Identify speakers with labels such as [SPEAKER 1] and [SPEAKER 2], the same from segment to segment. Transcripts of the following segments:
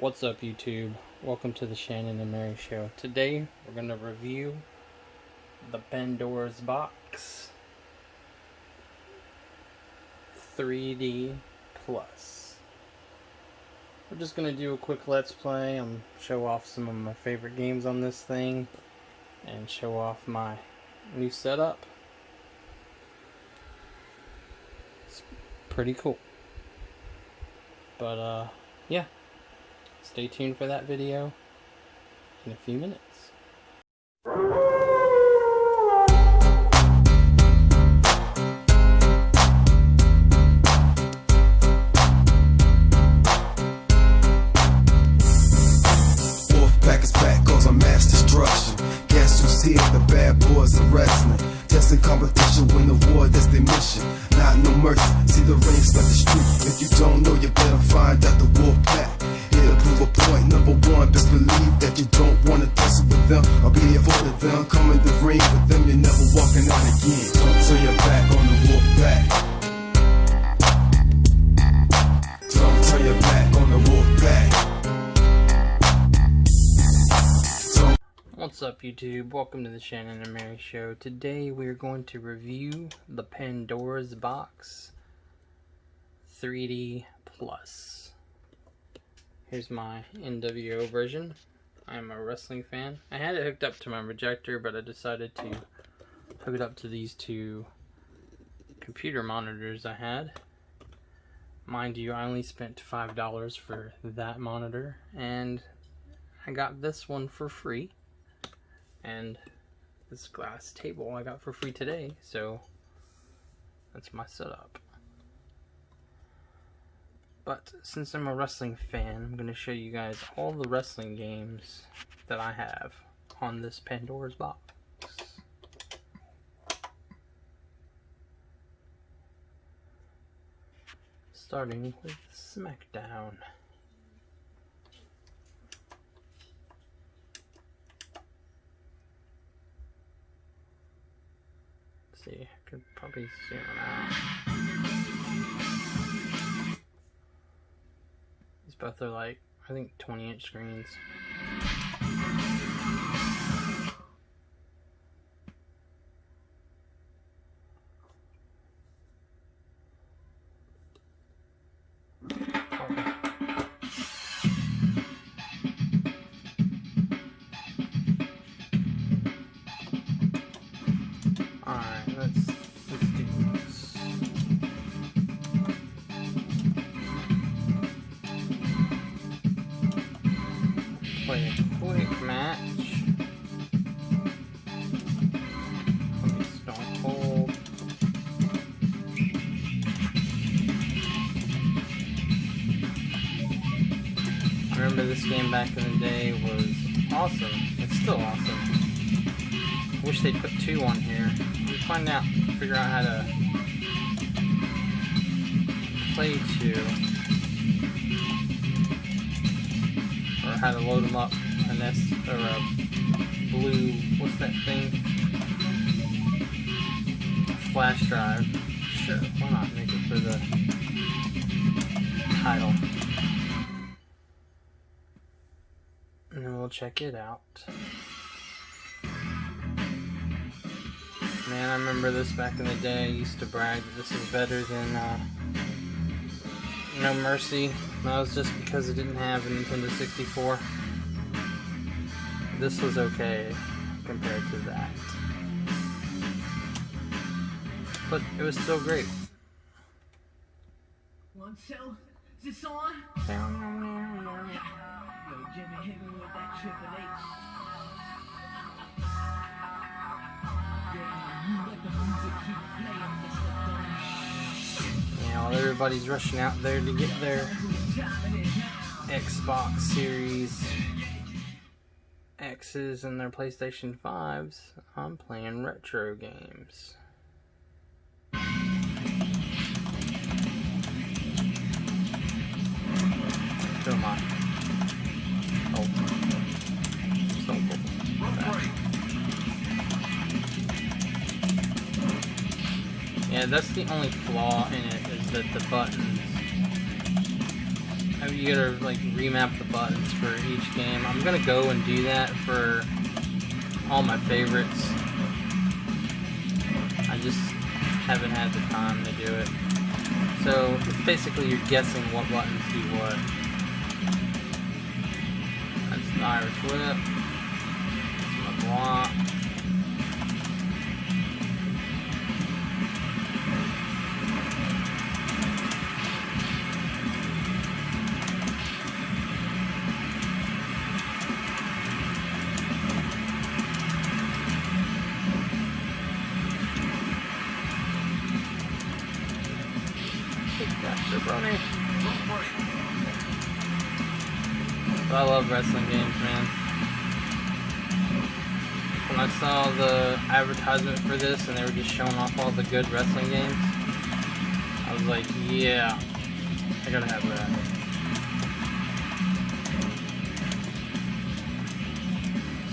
[SPEAKER 1] What's up, YouTube? Welcome to the Shannon and Mary Show. Today we're going to review the Pandoras Box 3D Plus. We're just going to do a quick let's play and show off some of my favorite games on this thing and show off my new setup. It's pretty cool. But yeah. Stay tuned for that video in a few minutes.
[SPEAKER 2] Wolfpack is back, causing mass destruction. Guess who's here? The bad boys are wrestling. Testing competition, win the war, that's their mission. Not no mercy, see the rings like the street. If you don't know, you better find out the Wolfpack. Here to prove a point, number one, best believe that you don't want to tussle with them or be avoided them. Come in the ring with them, you're never walking out again. Don't turn your back on the Wolfpack. Don't turn your back on the Wolfpack.
[SPEAKER 1] What's up, YouTube? Welcome to the Shannon and Mary Show. Today we're going to review the Pandoras Box 3D Plus. Here's my NWO version. I'm a wrestling fan. I had it hooked up to my projector, but I decided to hook it up to these two computer monitors I had. Mind you, I only spent $5 for that monitor, and I got this one for free. And this glass table I got for free today, so that's my setup. But since I'm a wrestling fan, I'm going to show you guys all the wrestling games that I have on this Pandoras Box. Starting with SmackDown. Let's see, I could probably zoom out. Both are like, I think 20-inch screens. Alright, let's do this. Play a quick match. I'll be Stone Cold. I remember this game back in the day was awesome. It's still awesome. Wish they'd put two on here. Figure out how to play two. Or how to load them up, an S or a blue, what's that thing? Flash drive. Sure, why not make it for the title? And then we'll check it out. Man, I remember this back in the day. I used to brag that this was better than No Mercy. That was just because it didn't have a Nintendo 64. This was okay compared to that. But it was still great.
[SPEAKER 3] 1, 2, is this on? Yo, Jimmy hit me with that Triple H.
[SPEAKER 1] While everybody's rushing out there to get their Xbox Series X's and their PlayStation 5s, I'm playing retro games. Who am I? Oh. Stone Cold. Yeah, that's the only flaw in it, is that the buttons. I've you gotta like remap the buttons for each game. I'm gonna go and do that for all my favorites. I just haven't had the time to do it. So it's basically you're guessing what buttons do what. That's the Irish whip. That's my block. I love wrestling games, man. When I saw the advertisement for this and they were just showing off all the good wrestling games, I was like, yeah, I gotta have that.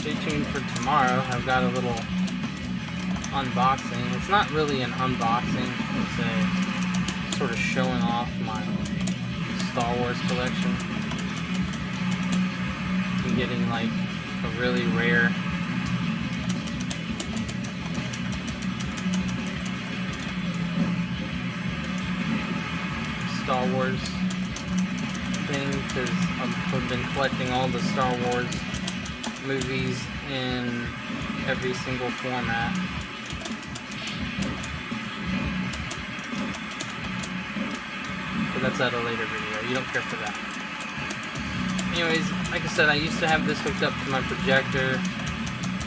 [SPEAKER 1] Stay tuned for tomorrow. I've got a little unboxing. It's not really an unboxing, it's a sort of showing off my Star Wars collection. I'm getting like a really rare Star Wars thing because I've been collecting all the Star Wars movies in every single format. But that's at a later video. You don't care for that. Anyways, like I said, I used to have this hooked up to my projector,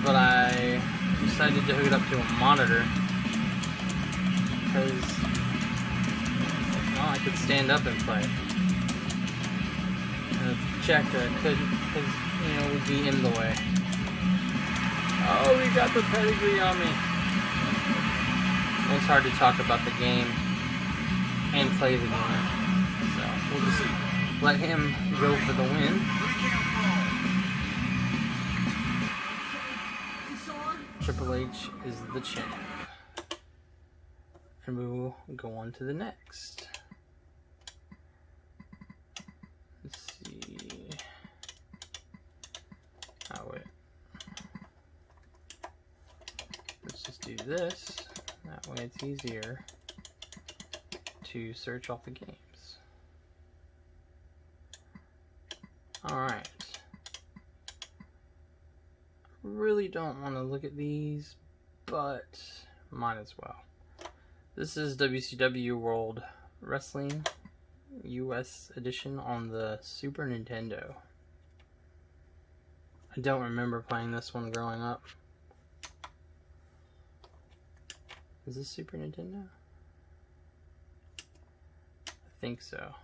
[SPEAKER 1] but I decided to hook it up to a monitor because, well, I could stand up and play. And the projector I couldn't because, you know, it would be in the way. Oh, we got the pedigree on me. It's hard to talk about the game and play the game. So, we'll just let him go for the win. Triple H is the champ. And we will go on to the next. Let's see. Oh, wait. Let's just do this. That way it's easier to search all the games. Alright. Really don't want to look at these, but might as well. This is WCW World Wrestling US Edition on the Super Nintendo. I don't remember playing this one growing up. Is this Super Nintendo? I think so.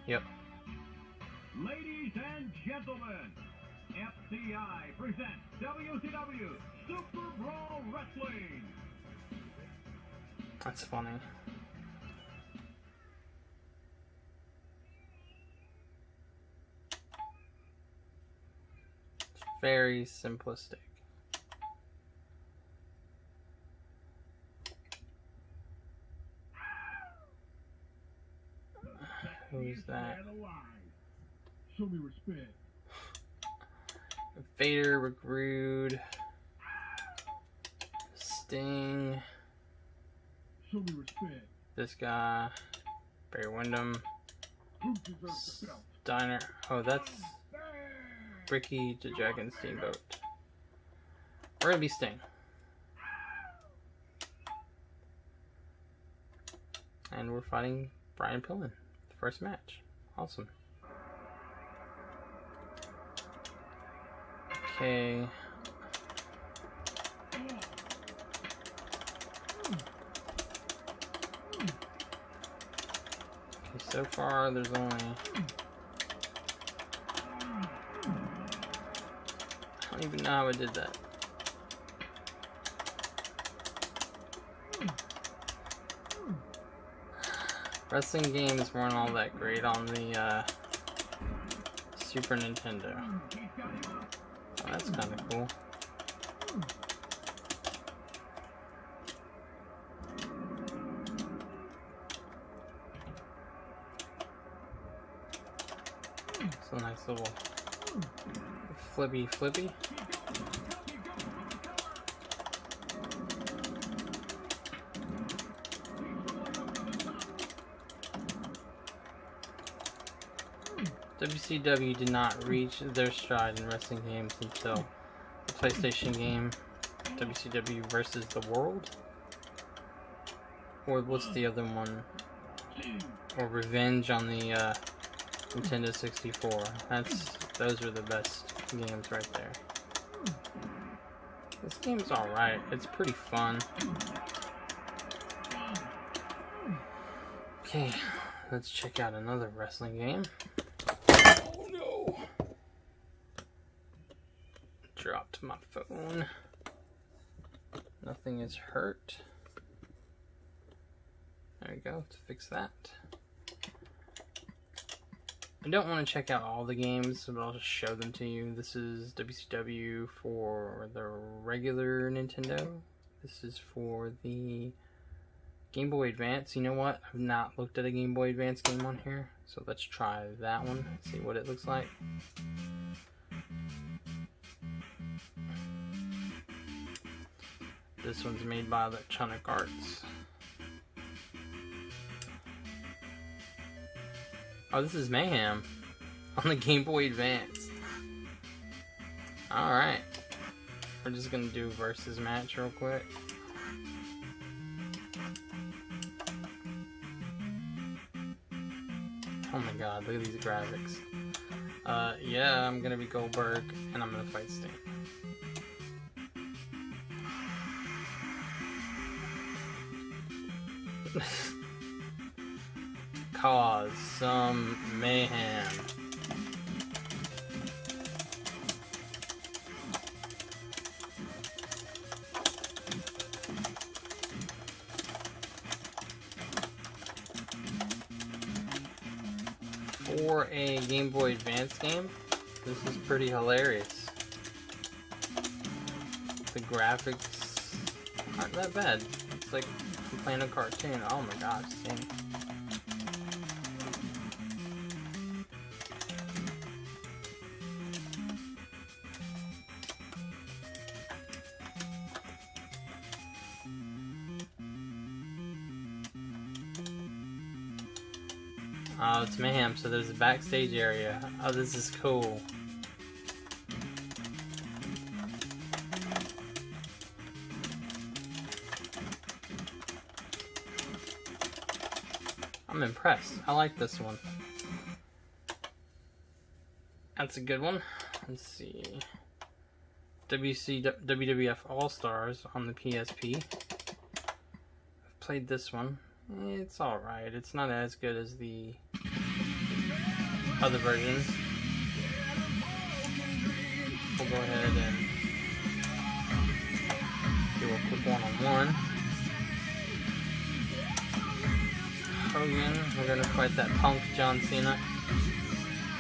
[SPEAKER 1] Yep.
[SPEAKER 4] Ladies and gentlemen, FCI presents WCW Super Brawl Wrestling.
[SPEAKER 1] That's funny. It's very simplistic. Who's that?
[SPEAKER 4] Show me respect.
[SPEAKER 1] Vader, Rick Rude, Sting,
[SPEAKER 4] Show me respect.
[SPEAKER 1] this guy, Barry Windham,
[SPEAKER 4] Who deserves the belt?
[SPEAKER 1] Steiner. Oh, that's Ricky the Dragon Steamboat. We're gonna be Sting. And we're fighting Brian Pillman. The first match. Awesome. Okay. Okay, so far there's only... I don't even know how I did that. Wrestling games weren't all that great on the Super Nintendo. Oh, that's kind of cool. It's a nice little flippy. WCW did not reach their stride in wrestling games until the PlayStation game WCW versus the World, or what's the other one, or Revenge on the Nintendo 64. Those were the best games right there. This game's alright. It's pretty fun. Okay, let's check out another wrestling game. Oh no! Dropped my phone. Nothing is hurt. There we go, to fix that. I don't want to check out all the games, but I'll just show them to you. This is WCW for the regular Nintendo. This is for the Game Boy Advance. You know what? I've not looked at a Game Boy Advance game on here, so let's try that one, see what it looks like. This one's made by Electronic Arts. Oh, this is Mayhem on the Game Boy Advance. Alright. We're just gonna do a versus match real quick. Oh my god, look at these graphics. Yeah, I'm gonna be Goldberg, and I'm gonna fight Sting. Cause some mayhem. For a Game Boy Advance game, this is pretty hilarious. The graphics aren't that bad. It's like I'm playing a cartoon. Oh my gosh, Sting. Oh, it's Mayhem, so there's a backstage area. Oh, this is cool. I'm impressed. I like this one. That's a good one. Let's see. WWF All-Stars on the PSP. I've played this one. It's alright. It's not as good as the other versions. We'll go ahead and do a quick one-on-one. Hogan, we're gonna fight that punk John Cena.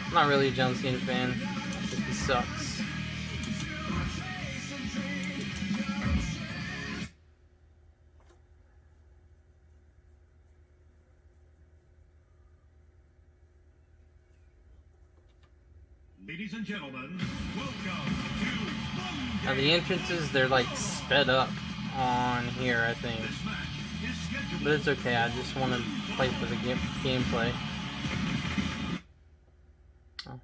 [SPEAKER 1] I'm not really a John Cena fan. I think he sucks.
[SPEAKER 4] Ladies and gentlemen, welcome to
[SPEAKER 1] Now the entrances, they're like sped up on here, I think. But it's okay, I just want to play for the gameplay. Oh,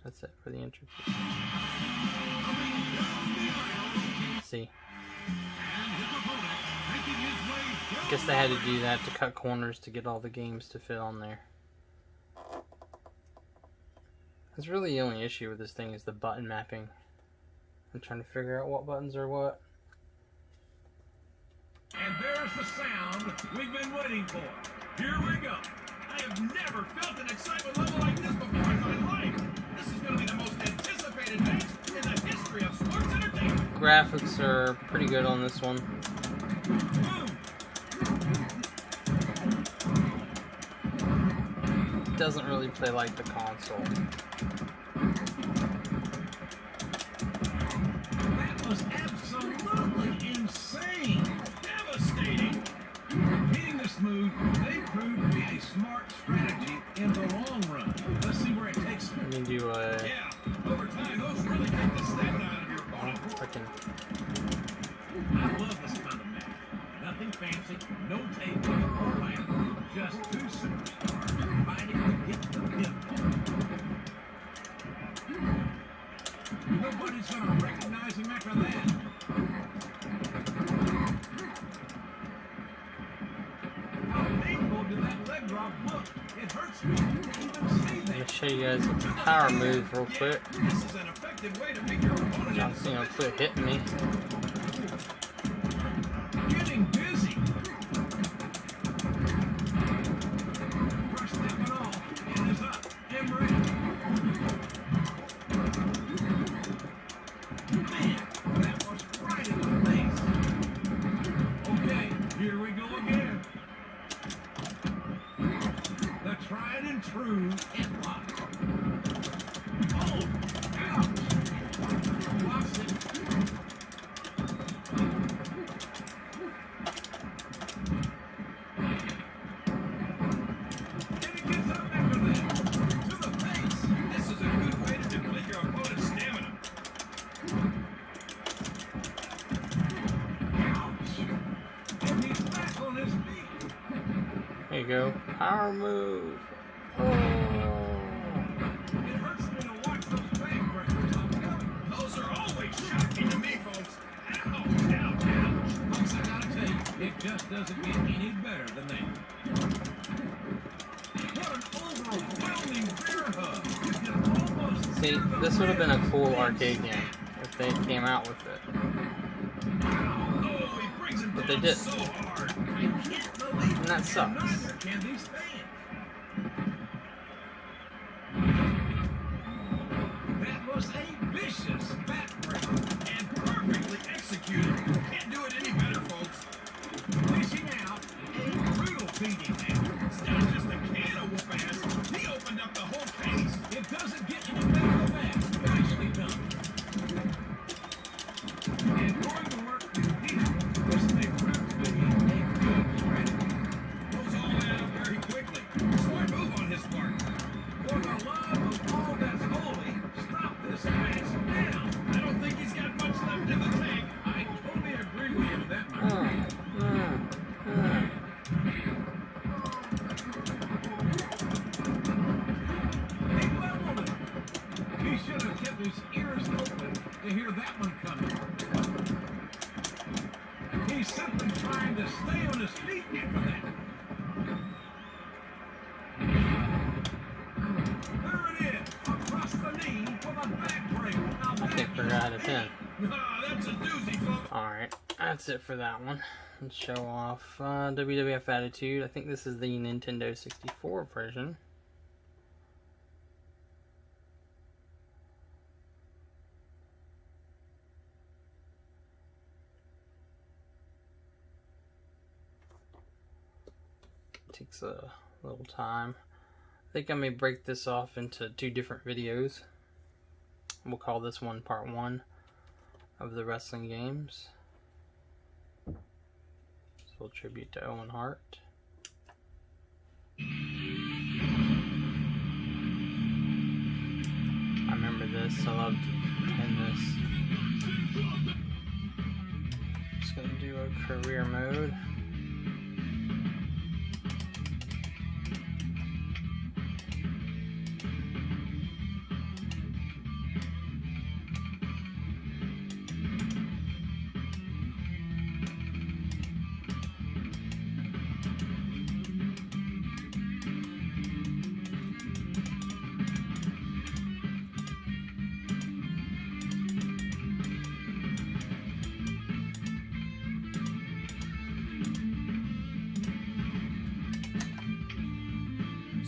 [SPEAKER 1] that's it for the entrances. See. I guess they had to do that to cut corners to get all the games to fit on there. That's really the only issue with this thing is the button mapping. I'm trying to figure out what buttons are what.
[SPEAKER 4] And there's the sound we've been waiting for. Here we go. I have never felt an excitement level like this before in my life. This is going to be the most anticipated match in the history of sports entertainment.
[SPEAKER 1] Graphics are pretty good on this one. It doesn't really play like the console.
[SPEAKER 4] That was absolutely insane. Devastating. Hitting this move, they proved to be a smart strategy in the long run. Let's see where it takes them.
[SPEAKER 1] can do a...
[SPEAKER 4] Yeah, over time, those really take the stamina out of your opponent. I love this kind of match. Nothing fancy, no tape or ladder, just two superstars fighting to get the pinfall. Nobody's gonna recognize him after that. How painful did that leg drop look? It hurts me to even see that.
[SPEAKER 1] I'm gonna show you guys a power move real quick.
[SPEAKER 4] This is an effective way to make your opponent
[SPEAKER 1] Y'all see him quit hitting me.
[SPEAKER 4] getting busy. Brush that one off. It is up. And ready. Man, that was right in the face. Okay, here we go again. The tried and true headlock. Oh, ouch. Blocks it.
[SPEAKER 1] There you go. Power move. Oh.
[SPEAKER 4] It hurts me to watch those back breakers. Those are always shocking to me, folks. Ouch, ouch, ouch. Folks, I gotta tell you, it just doesn't get any better than that. What an overwhelming bear hug. You can almost
[SPEAKER 1] See, this would have been a cool arcade game if they came out with it.
[SPEAKER 4] Oh, he brings him
[SPEAKER 1] But
[SPEAKER 4] down
[SPEAKER 1] they didn't.
[SPEAKER 4] so hard. I can't believe
[SPEAKER 1] And that
[SPEAKER 4] it.
[SPEAKER 1] sucks.
[SPEAKER 4] Neither can these fans. That was a vicious backbreaker and perfectly executed. Can't do it any better, folks. Dishing out a brutal beating now. It's not just a can of whoop ass. He opened up the whole case. It doesn't get any better than that. Nicely done. And going to work with people, this may prove to be a good strategy. Those all add up very quickly. Smart move on his part. For the love of all that's holy, stop this match now. I don't think he's got much left in the tank. I totally agree with you with that, my friend. He leveled it. He should have kept his ears open to hear that one coming. He's simply trying to stay on his feet after that. There it is, across the knee with a backbreaker. Now
[SPEAKER 1] I think we're out of 10.
[SPEAKER 4] that's a doozy, folks.
[SPEAKER 1] Alright, that's it for that one. Let's show off WWF Attitude. I think this is the Nintendo 64 version. Takes a little time. I think I may break this off into 2 different videos. We'll call this one part 1 of the wrestling games. So tribute to Owen Hart. I remember this. I loved playing this. Just gonna do a career mode.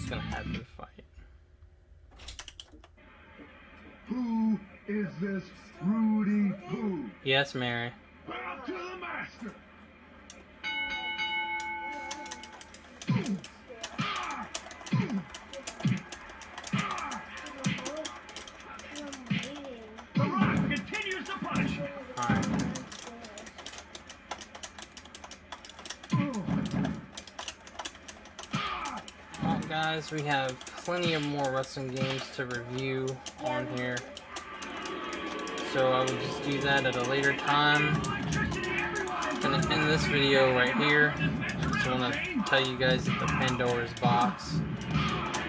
[SPEAKER 1] Gonna have him fight.
[SPEAKER 5] Who is this Rudy Poo?
[SPEAKER 1] Yes, Mary.
[SPEAKER 5] Bow to the master.
[SPEAKER 4] The Rock continues to punish.
[SPEAKER 1] Alright. Well, guys, we have plenty of more wrestling games to review on here, so I will just do that at a later time. I'm gonna end this video right here. Just want to tell you guys that the Pandoras Box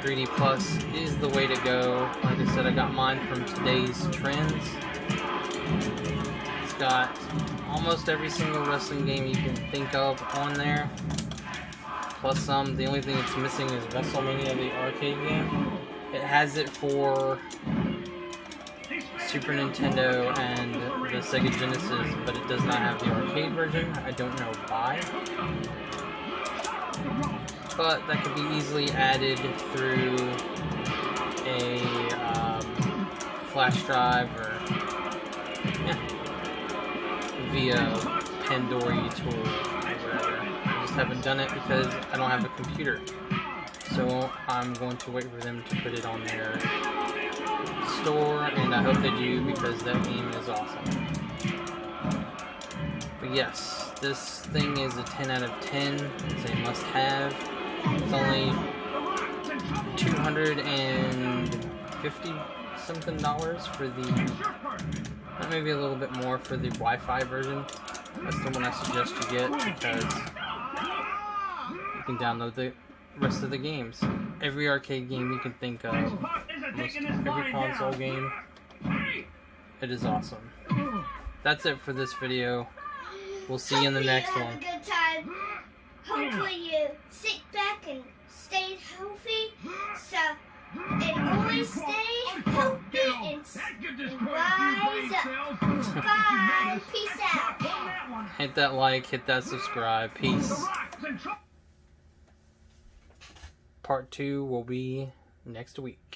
[SPEAKER 1] 3D Plus is the way to go. Like I said, I got mine from Today's Trends. It's got almost every single wrestling game you can think of on there, plus some. The only thing it's missing is WrestleMania, the arcade game. It has it for Super Nintendo and the Sega Genesis, but it does not have the arcade version. I don't know why, but that could be easily added through a flash drive or via Pandora tool or whatever. I just haven't done it because I don't have a computer, so I'm going to wait for them to put it on their store, and I hope they do because that game is awesome. But yes, this thing is a 10 out of 10. It's a must-have. It's only $250 something for the, maybe a little bit more for the Wi-Fi version. That's the one I suggest you get because you can download the rest of the games. Every arcade game you can think of, almost every console game. It is awesome. That's it for this video. We'll see you in the next one.
[SPEAKER 6] Have a good time. Hopefully you sit back and stay healthy. And always stay healthy and rise up. Bye. Peace out.
[SPEAKER 1] Hit that like, hit that subscribe. Peace. Part 2 will be next week.